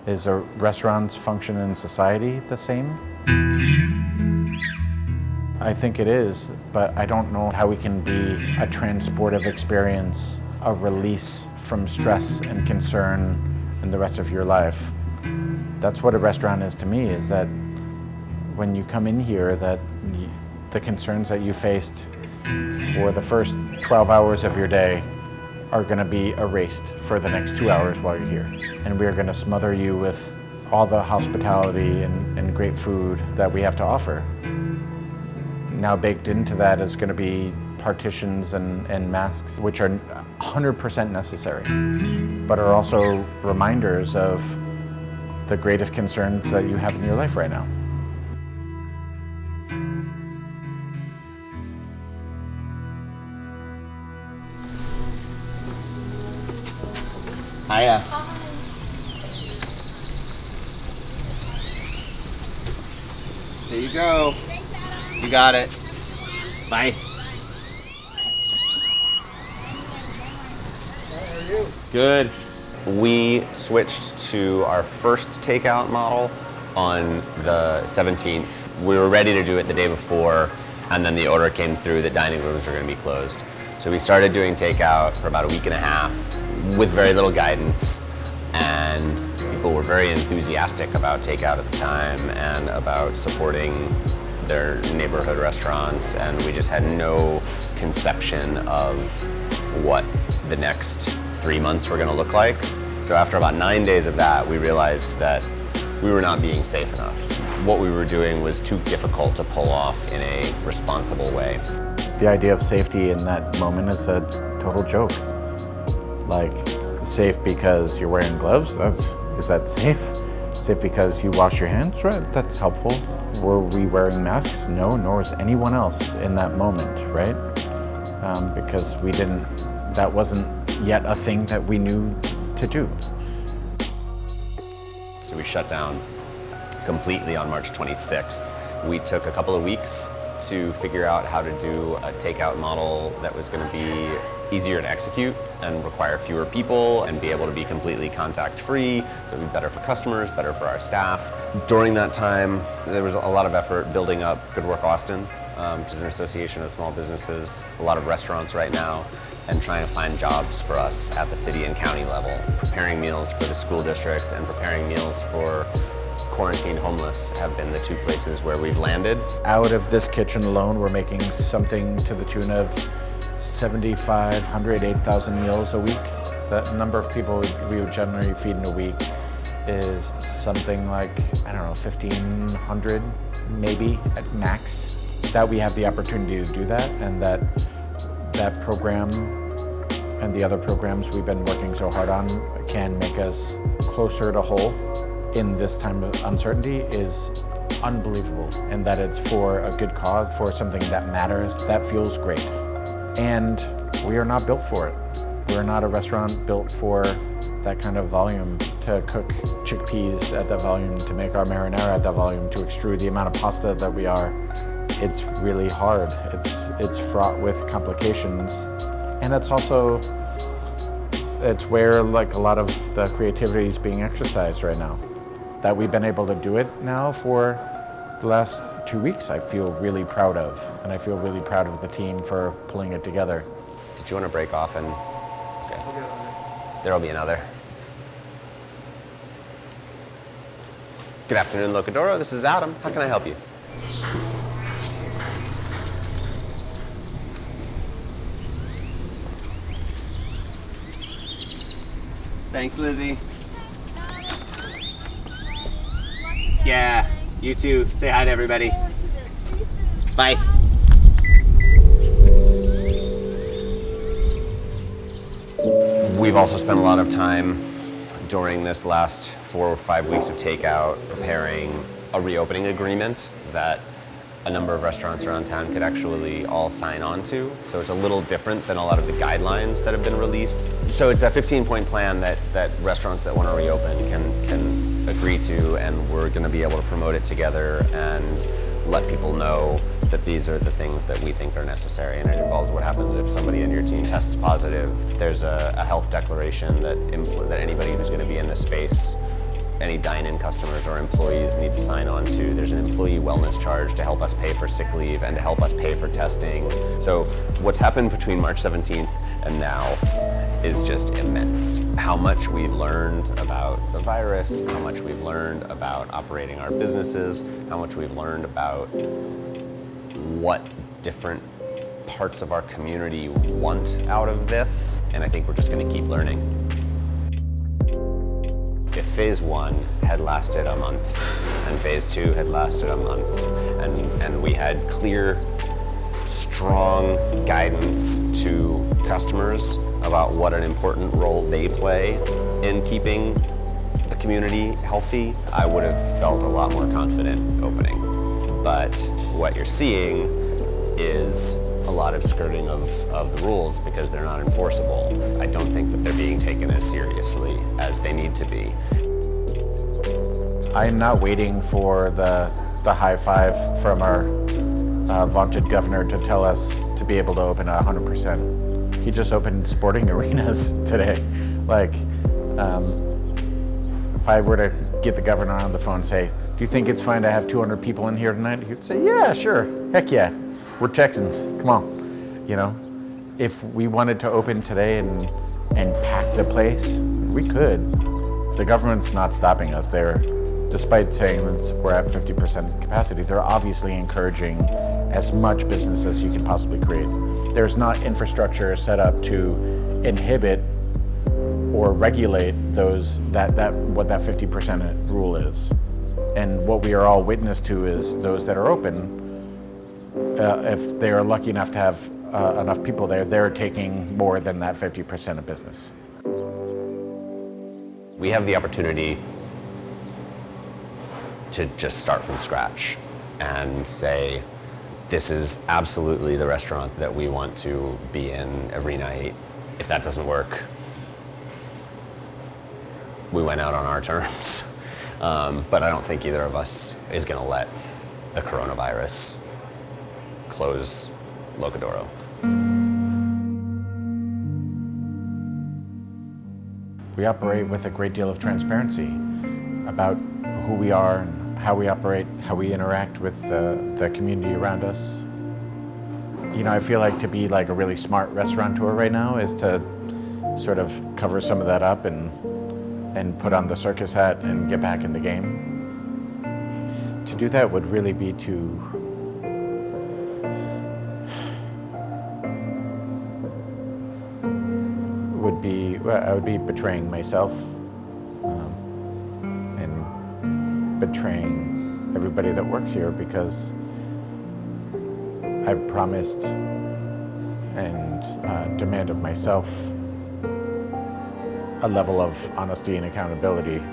Is a restaurant's function in society the same? I think it is, but I don't know how we can be a transportive experience, a release from stress and concern in the rest of your life. That's what a restaurant is to me, is that when you come in here, that the concerns that you faced for the first 12 hours of your day are going to be erased for the next 2 hours while you're here. And we're going to smother you with all the hospitality and great food that we have to offer. Now baked into that is going to be partitions and masks, which are 100% necessary, but are also reminders of the greatest concerns that you have in your life right now. Hiya. There you go. Thanks, Adam. You got it. Bye. How are you? Good. We switched to our first takeout model on the 17th. We were ready to do it the day before, and then the order came through that dining rooms were going to be closed. So we started doing takeout for about a week and a half with very little guidance, and people were very enthusiastic about takeout at the time and about supporting their neighborhood restaurants, and we just had no conception of what the next 3 months were going to look like. So after about 9 days of that, we realized that we were not being safe enough. What we were doing was too difficult to pull off in a responsible way. The idea of safety in that moment is a total joke. Like, safe because you're wearing gloves? Is that safe? Safe because you wash your hands? Right, that's helpful. Were we wearing masks? No, nor was anyone else in that moment, right? Because that wasn't yet a thing that we knew to do. So we shut down completely on March 26th. We took a couple of weeks to figure out how to do a takeout model that was going to be easier to execute and require fewer people and be able to be completely contact-free, so it'd be better for customers, better for our staff. During that time, there was a lot of effort building up Good Work Austin, which is an association of small businesses, a lot of restaurants right now, and trying to find jobs for us at the city and county level. Preparing meals for the school district and preparing meals for quarantine homeless have been the two places where we've landed. Out of this kitchen alone, we're making something to the tune of 7,500, 8,000 meals a week. The number of people we would generally feed in a week is something like, I don't know, 1,500 maybe at max. That we have the opportunity to do that, and that program and the other programs we've been working so hard on can make us closer to whole in this time of uncertainty is unbelievable. And that it's for a good cause, for something that matters, that feels great. And we are not built for it. We're not a restaurant built for that kind of volume, to cook chickpeas at that volume, to make our marinara at that volume, to extrude the amount of pasta that we are. It's really hard. It's fraught with complications. And it's where like a lot of the creativity is being exercised right now. That we've been able to do it now for the last 2 weeks, I feel really proud of. And I feel really proud of the team for pulling it together. Did you want to break off and... Okay. There'll be another. Good afternoon, Locadoro. This is Adam. How can I help you? Thanks, Lizzie. Yeah, you too. Say hi to everybody. Bye. We've also spent a lot of time during this last 4 or 5 weeks of takeout preparing a reopening agreement that a number of restaurants around town could actually all sign on to. So it's a little different than a lot of the guidelines that have been released. So it's a 15-point plan that restaurants that want to reopen can agree to, and we're going to be able to promote it together and let people know that these are the things that we think are necessary. And it involves what happens if somebody in your team tests positive. There's a health declaration that anybody who's going to be in this space any dine-in customers or employees need to sign on to. There's an employee wellness charge to help us pay for sick leave and to help us pay for testing. So what's happened between March 17th and now is just immense. How much we've learned about the virus, how much we've learned about operating our businesses, how much we've learned about what different parts of our community want out of this, and I think we're just going to keep learning. If phase 1 had lasted a month and phase 2 had lasted a month and we had clear, strong guidance to customers about what an important role they play in keeping the community healthy, I would have felt a lot more confident opening. But what you're seeing is a lot of skirting of the rules because they're not enforceable. I don't think that they're being taken as seriously as they need to be. I'm not waiting for the high five from our vaunted governor to tell us to be able to open at 100%. He just opened sporting arenas today. Like, if I were to get the governor on the phone and say, do you think it's fine to have 200 people in here tonight? He'd say, yeah, sure, heck yeah. We're Texans, come on. You know, if we wanted to open today and pack the place, we could. The government's not stopping us. Despite saying that we're at 50% capacity, they're obviously encouraging as much business as you can possibly create. There's not infrastructure set up to inhibit or regulate what that 50% rule is. And what we are all witness to is those that are open, if they are lucky enough to have enough people there, they're taking more than that 50% of business. We have the opportunity to just start from scratch and say, this is absolutely the restaurant that we want to be in every night. If that doesn't work, we went out on our terms. But I don't think either of us is going to let the coronavirus close Locadoro. We operate with a great deal of transparency about who we are and how we operate, how we interact with the community around us. You know, I feel like to be like a really smart restaurateur right now is to sort of cover some of that up and put on the circus hat and get back in the game. To do that would really be I would be betraying myself and betraying everybody that works here, because I've promised and demand of myself a level of honesty and accountability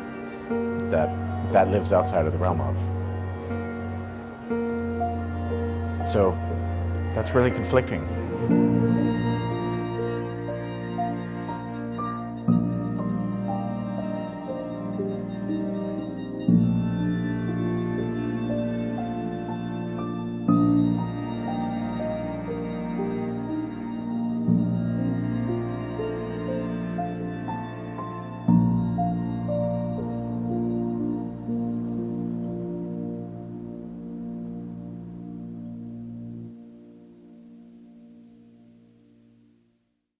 that lives outside of the realm of. So that's really conflicting.